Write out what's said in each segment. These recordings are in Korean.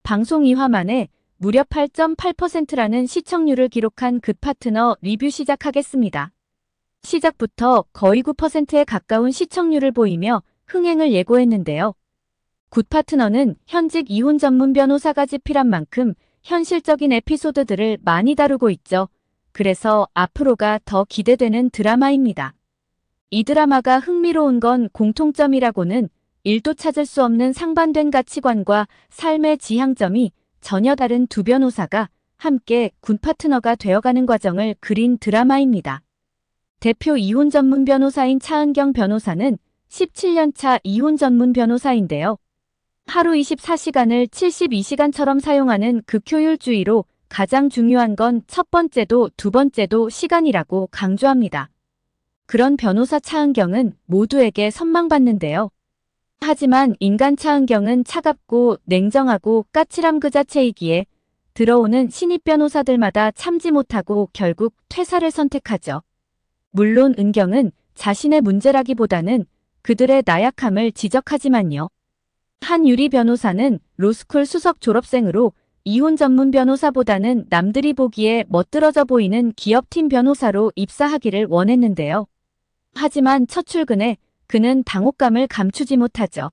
방송 2화 만에 무려 8.8%라는 시청률을 기록한 굿파트너 리뷰 시작하겠습니다. 시작부터 거의 9%에 가까운 시청률을 보이며 흥행을 예고했는데요. 굿파트너는 현직 이혼 전문 변호사가 집필한 만큼 현실적인 에피소드들을 많이 다루고 있죠. 그래서 앞으로가 더 기대되는 드라마입니다. 이 드라마가 흥미로운 건 공통점이라고는 1도 찾을 수 없는 상반된 가치관과 삶의 지향점이 전혀 다른 두 변호사가 함께 굿파트너가 되어가는 과정을 그린 드라마입니다. 대표 이혼 전문 변호사인 차은경 변호사는 17년차 이혼 전문 변호사인데요. 하루 24시간을 72시간처럼 사용하는 극효율주의로 가장 중요한 건 첫 번째도 두 번째도 시간이라고 강조합니다. 그런 변호사 차은경은 모두에게 선망받는데요. 하지만 인간 차은경은 차갑고 냉정하고 까칠함 그 자체이기에 들어오는 신입 변호사들마다 참지 못하고 결국 퇴사를 선택하죠. 물론 은경은 자신의 문제라기보다는 그들의 나약함을 지적하지만요. 한유리 변호사는 로스쿨 수석 졸업생으로 이혼 전문 변호사보다는 남들이 보기에 멋들어져 보이는 기업팀 변호사로 입사하기를 원했는데요. 하지만 첫 출근에 그는 당혹감을 감추지 못하죠.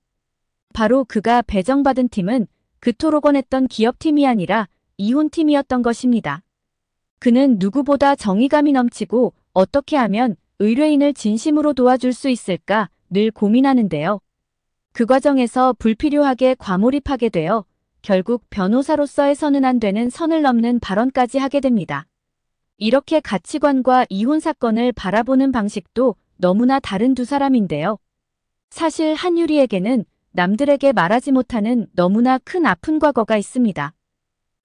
바로 그가 배정받은 팀은 그토록 원했던 기업팀이 아니라 이혼팀이었던 것입니다. 그는 누구보다 정의감이 넘치고 어떻게 하면 의뢰인을 진심으로 도와줄 수 있을까 늘 고민하는데요. 그 과정에서 불필요하게 과몰입하게 되어 결국 변호사로서의 선은 안 되는 선을 넘는 발언까지 하게 됩니다. 이렇게 가치관과 이혼 사건을 바라보는 방식도 너무나 다른 두 사람인데요. 사실 한유리에게는 남들에게 말하지 못하는 너무나 큰 아픈 과거가 있습니다.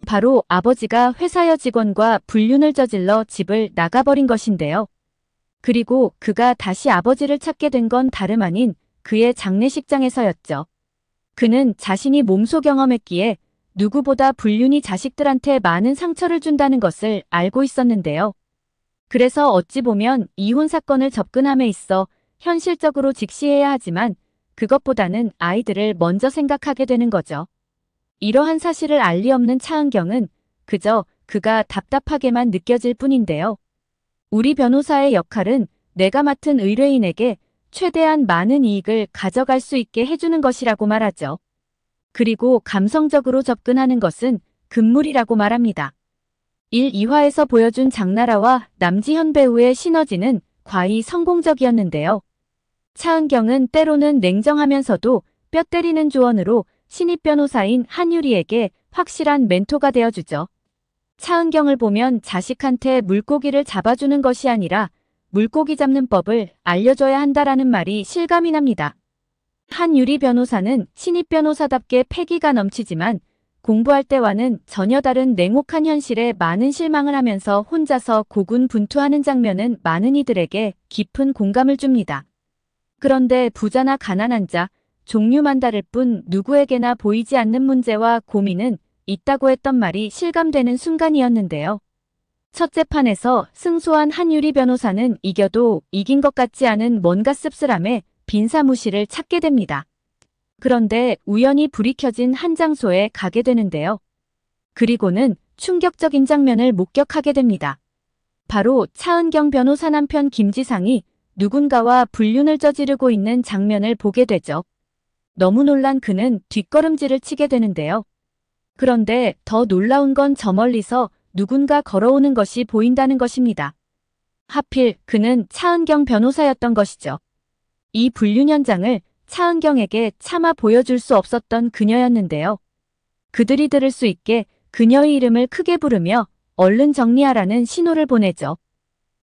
바로 아버지가 회사 여직원과 불륜을 저질러 집을 나가버린 것인데요. 그리고 그가 다시 아버지를 찾게 된 건 다름 아닌 그의 장례식장에서였죠. 그는 자신이 몸소 경험했기에 누구보다 불륜이 자식들한테 많은 상처를 준다는 것을 알고 있었는데요. 그래서 어찌 보면 이혼 사건을 접근함에 있어 현실적으로 직시해야 하지만 그것보다는 아이들을 먼저 생각하게 되는 거죠. 이러한 사실을 알 리 없는 차은경은 그저 그가 답답하게만 느껴질 뿐인데요. 우리 변호사의 역할은 내가 맡은 의뢰인에게 최대한 많은 이익을 가져갈 수 있게 해주는 것이라고 말하죠. 그리고 감성적으로 접근하는 것은 금물이라고 말합니다. 1, 2화에서 보여준 장나라와 남지현 배우의 시너지는 과히 성공적이었는데요. 차은경은 때로는 냉정하면서도 뼈 때리는 조언으로 신입 변호사인 한유리에게 확실한 멘토가 되어주죠. 차은경을 보면 자식한테 물고기를 잡아주는 것이 아니라 물고기 잡는 법을 알려줘야 한다라는 말이 실감이 납니다. 한유리 변호사는 신입 변호사답게 패기가 넘치지만 공부할 때와는 전혀 다른 냉혹한 현실에 많은 실망을 하면서 혼자서 고군분투하는 장면은 많은 이들에게 깊은 공감을 줍니다. 그런데 부자나 가난한 자, 종류만 다를 뿐 누구에게나 보이지 않는 문제와 고민은 있다고 했던 말이 실감되는 순간이었는데요. 첫째 판에서 승소한 한유리 변호사는 이겨도 이긴 것 같지 않은 뭔가 씁쓸함에 빈 사무실을 찾게 됩니다. 그런데 우연히 불이 켜진 한 장소에 가게 되는데요. 그리고는 충격적인 장면을 목격하게 됩니다. 바로 차은경 변호사 남편 김지상이 누군가와 불륜을 저지르고 있는 장면을 보게 되죠. 너무 놀란 그는 뒷걸음질을 치게 되는데요. 그런데 더 놀라운 건 저 멀리서 누군가 걸어오는 것이 보인다는 것입니다. 하필 그는 차은경 변호사였던 것이죠. 이 불륜 현장을 차은경에게 차마 보여줄 수 없었던 그녀였는데요. 그들이 들을 수 있게 그녀의 이름을 크게 부르며 얼른 정리하라는 신호를 보내죠.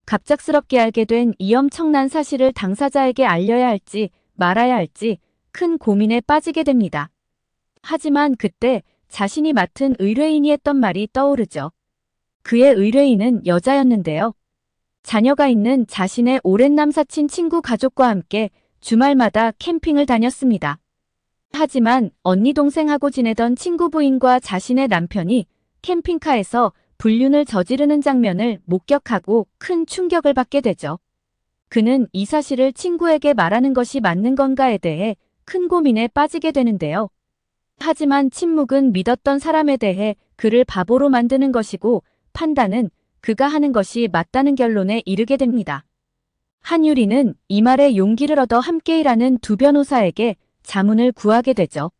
갑작스럽게 알게 된 이 엄청난 사실을 당사자에게 알려야 할지 말아야 할지 큰 고민에 빠지게 됩니다. 하지만 그때 자신이 맡은 의뢰인이 했던 말이 떠오르죠. 그의 의뢰인은 여자였는데요. 자녀가 있는 자신의 오랜 남사친 친구 가족과 함께 주말마다 캠핑을 다녔습니다. 하지만 언니 동생하고 지내던 친구 부인과 자신의 남편이 캠핑카에서 불륜을 저지르는 장면을 목격하고 큰 충격을 받게 되죠. 그는 이 사실을 친구에게 말하는 것이 맞는 건가에 대해 큰 고민에 빠지게 되는데요. 하지만 침묵은 믿었던 사람에 대해 그를 바보로 만드는 것이고, 판단은 그가 하는 것이 맞다는 결론에 이르게 됩니다. 한유리는 이 말에 용기를 얻어 함께 일하는 두 변호사에게 자문을 구하게 되죠.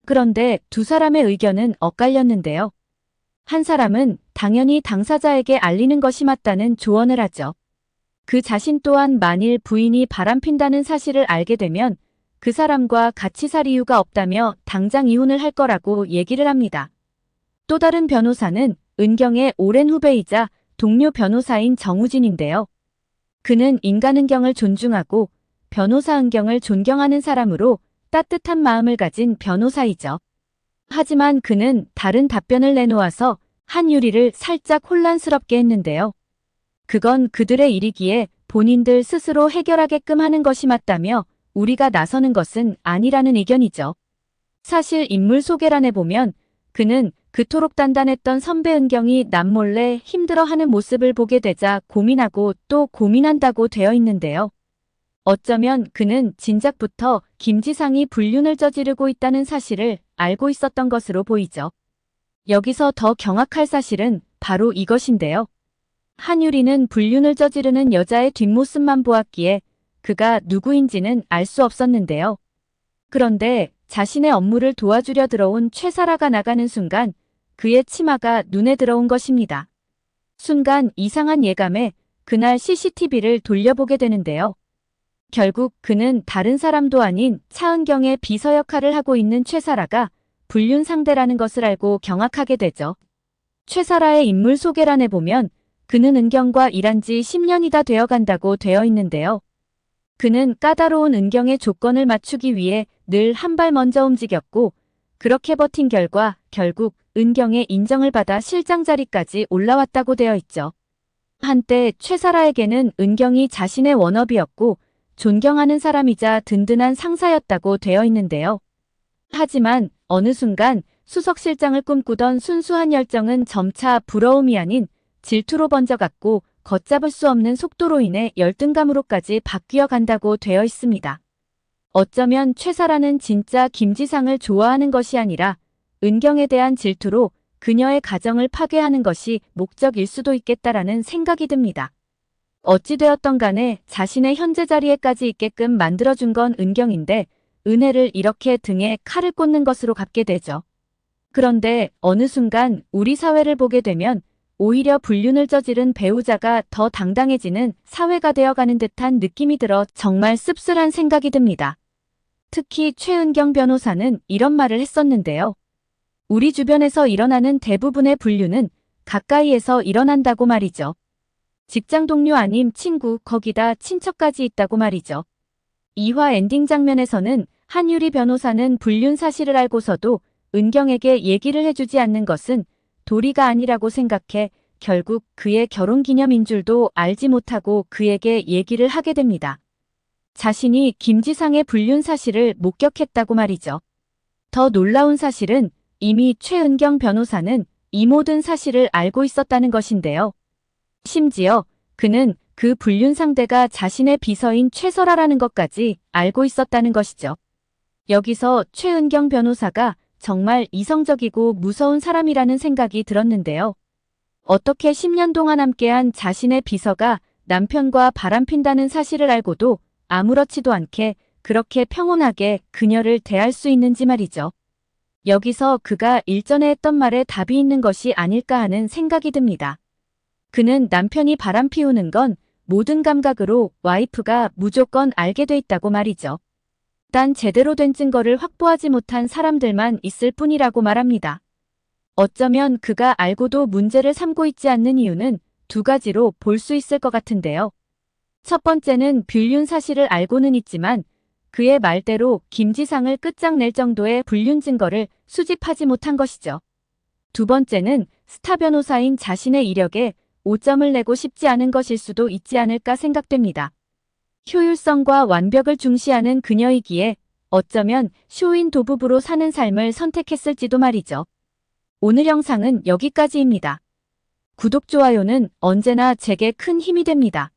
그런데 두 사람의 의견은 엇갈렸는데요. 한 사람은 당연히 당사자에게 알리는 것이 맞다는 조언을 하죠. 그 자신 또한 만일 부인이 바람핀다는 사실을 알게 되면 그 사람과 같이 살 이유가 없다며 당장 이혼을 할 거라고 얘기를 합니다. 또 다른 변호사는 은경의 오랜 후배이자 동료 변호사인 정우진인데요. 그는 인간 은경을 존중하고 변호사 은경을 존경하는 사람으로 따뜻한 마음을 가진 변호사이죠. 하지만 그는 다른 답변을 내놓아서 한유리를 살짝 혼란스럽게 했는데요. 그건 그들의 일이기에 본인들 스스로 해결하게끔 하는 것이 맞다며 우리가 나서는 것은 아니라는 의견이죠. 사실 인물 소개란에 보면 그는 그토록 단단했던 선배 은경이 남몰래 힘들어하는 모습을 보게 되자 고민하고 또 고민한다고 되어 있는데요. 어쩌면 그는 진작부터 김지상이 불륜을 저지르고 있다는 사실을 알고 있었던 것으로 보이죠. 여기서 더 경악할 사실은 바로 이것인데요. 한유리는 불륜을 저지르는 여자의 뒷모습만 보았기에 그가 누구인지는 알 수 없었는데요. 그런데 자신의 업무를 도와주려 들어온 최사라가 나가는 순간 그의 치마가 눈에 들어온 것입니다. 순간 이상한 예감에 그날 CCTV를 돌려보게 되는데요. 결국 그는 다른 사람도 아닌 차은경의 비서 역할을 하고 있는 최사라가 불륜 상대라는 것을 알고 경악하게 되죠. 최사라의 인물 소개란에 보면 그는 은경과 일한 지 10년이 다 되어 간다고 되어 있는데요. 그는 까다로운 은경의 조건을 맞추기 위해 늘 한 발 먼저 움직였고 그렇게 버틴 결과 결국 은경의 인정을 받아 실장 자리까지 올라왔다고 되어 있죠. 한때 최사라에게는 은경이 자신의 워너비였고 존경하는 사람이자 든든한 상사였다고 되어 있는데요. 하지만 어느 순간 수석실장을 꿈꾸던 순수한 열정은 점차 부러움이 아닌 질투로 번져갔고 걷잡을 수 없는 속도로 인해 열등감으로까지 바뀌어 간다고 되어 있습니다. 어쩌면 최사라는 진짜 김지상을 좋아하는 것이 아니라 은경에 대한 질투로 그녀의 가정을 파괴하는 것이 목적일 수도 있겠다라는 생각이 듭니다. 어찌되었던 간에 자신의 현재 자리에까지 있게끔 만들어준 건 은경인데 은혜를 이렇게 등에 칼을 꽂는 것으로 갚게 되죠. 그런데 어느 순간 우리 사회를 보게 되면 오히려 불륜을 저지른 배우자가 더 당당해지는 사회가 되어가는 듯한 느낌이 들어 정말 씁쓸한 생각이 듭니다. 특히 최은경 변호사는 이런 말을 했었는데요. 우리 주변에서 일어나는 대부분의 불륜은 가까이에서 일어난다고 말이죠. 직장 동료 아님 친구, 거기다 친척까지 있다고 말이죠. 2화 엔딩 장면에서는 한유리 변호사는 불륜 사실을 알고서도 은경에게 얘기를 해주지 않는 것은 도리가 아니라고 생각해 결국 그의 결혼기념인 줄도 알지 못하고 그에게 얘기를 하게 됩니다. 자신이 김지상의 불륜 사실을 목격했다고 말이죠. 더 놀라운 사실은 이미 최은경 변호사는 이 모든 사실을 알고 있었다는 것인데요. 심지어 그는 그 불륜 상대가 자신의 비서인 최설아라는 것까지 알고 있었다는 것이죠. 여기서 최은경 변호사가 정말 이성적이고 무서운 사람이라는 생각이 들었는데요. 어떻게 10년 동안 함께한 자신의 비서가 남편과 바람핀다는 사실을 알고도 아무렇지도 않게 그렇게 평온하게 그녀를 대할 수 있는지 말이죠. 여기서 그가 일전에 했던 말에 답이 있는 것이 아닐까 하는 생각이 듭니다. 그는 남편이 바람 피우는 건 모든 감각으로 와이프가 무조건 알게 돼 있다고 말이죠. 단 제대로 된 증거를 확보하지 못한 사람들만 있을 뿐이라고 말합니다. 어쩌면 그가 알고도 문제를 삼고 있지 않는 이유는 두 가지로 볼 수 있을 것 같은데요. 첫 번째는 불륜 사실을 알고는 있지만 그의 말대로 김지상을 끝장낼 정도의 불륜 증거를 수집하지 못한 것이죠. 두 번째는 스타 변호사인 자신의 이력에 오점을 내고 싶지 않은 것일 수도 있지 않을까 생각됩니다. 효율성과 완벽을 중시하는 그녀이기에 어쩌면 쇼인 도부부로 사는 삶을 선택했을지도 말이죠. 오늘 영상은 여기까지입니다. 구독, 좋아요는 언제나 제게 큰 힘이 됩니다.